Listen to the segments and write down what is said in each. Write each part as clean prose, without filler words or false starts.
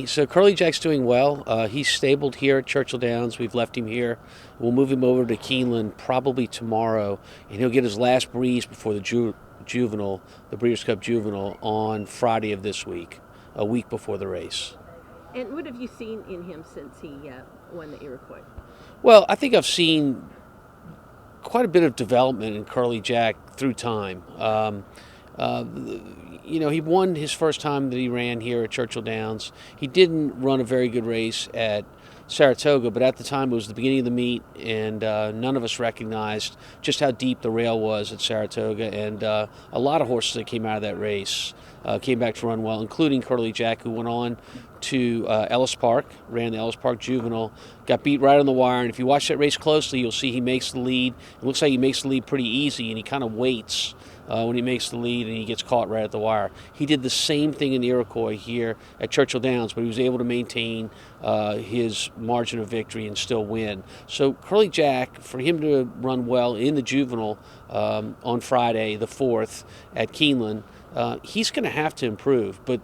So Curly Jack's doing well. He's stabled here at Churchill Downs. We've left him here. We'll move him over to Keeneland probably tomorrow, and he'll get his last breeze before the juvenile, the Breeders Cup Juvenile, on Friday of this week, a week before the race. And what have you seen in him since he won the Iroquois? Well, I think I've seen quite a bit of development in Curly Jack through time. He won his first time that he ran here at Churchill Downs. He didn't run a very good race at Saratoga, but at the time it was the beginning of the meet, and none of us recognized just how deep the rail was at Saratoga, and a lot of horses that came out of that race came back to run well, including Curly Jack, who went on to Ellis Park, ran the Ellis Park Juvenile, got beat right on the wire, and if you watch that race closely, you'll see he makes the lead. It looks like he makes the lead pretty easy, and he kind of waits when he makes the lead, and he gets caught right at the wire. He did the same thing in the Iroquois here at Churchill Downs, but he was able to maintain his margin of victory and still win. So Curly Jack, for him to run well in the Juvenile on Friday, the 4th, at Keeneland, he's going to have to improve, but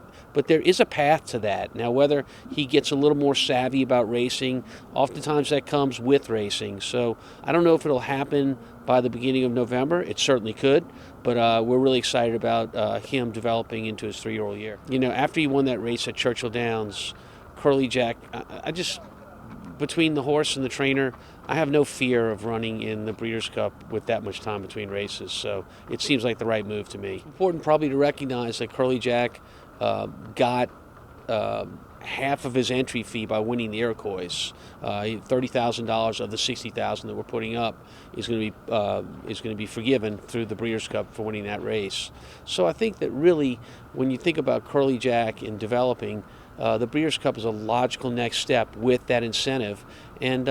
there is a path to that. Now, whether he gets a little more savvy about racing, oftentimes that comes with racing. So I don't know if it'll happen by the beginning of November. It certainly could, but we're really excited about him developing into his 3-year-old year. After he won that race at Churchill Downs, Curly Jack, I just, between the horse and the trainer, I have no fear of running in the Breeders' Cup with that much time between races, so it seems like the right move to me. Important probably to recognize that Curly Jack got half of his entry fee by winning the Iroquois. $30,000 of the $60,000 that we're putting up is going to be forgiven through the Breeders' Cup for winning that race. So I think that really, when you think about Curly Jack in developing, the Breeders' Cup is a logical next step with that incentive, and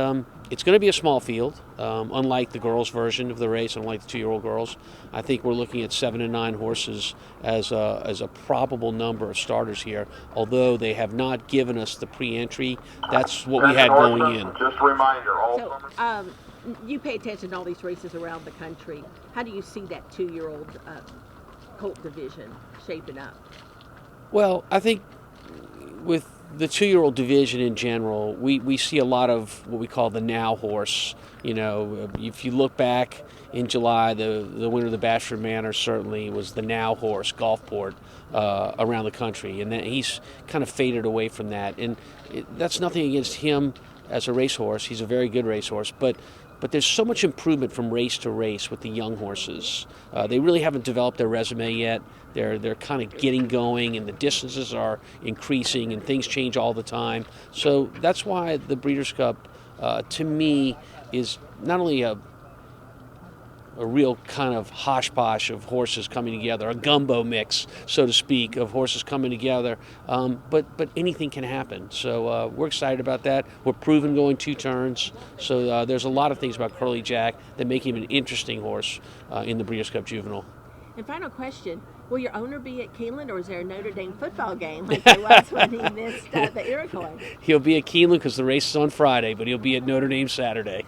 it's going to be a small field, unlike the girls' version of the race, unlike the 2-year-old girls. I think we're looking at 7 to 9 horses as a probable number of starters here, although they have not given us the pre-entry. That's what we had going in. Just a reminder, So, you pay attention to all these races around the country. How do you see that 2-year-old colt division shaping up? Well, I think with the 2-year-old division in general, we see a lot of what we call the now horse. If you look back in July, the winner of the Bashford Manor certainly was the now horse, Gulfport, around the country, and he's kind of faded away from that. And that's nothing against him as a racehorse. He's a very good racehorse, but there's so much improvement from race to race with the young horses. They really haven't developed their resume yet. They're kind of getting going, and the distances are increasing, and things change all the time. So that's why the Breeders' Cup, to me, is not only a real kind of hosh-posh of horses coming together, a gumbo mix, so to speak, of horses coming together, but anything can happen. So we're excited about that. We're proven going 2 turns, so there's a lot of things about Curly Jack that make him an interesting horse in the Breeders' Cup Juvenile. And final question, will your owner be at Keeneland, or is there a Notre Dame football game like there was when he missed the Iroquois? He'll be at Keeneland because the race is on Friday, but he'll be at Notre Dame Saturday.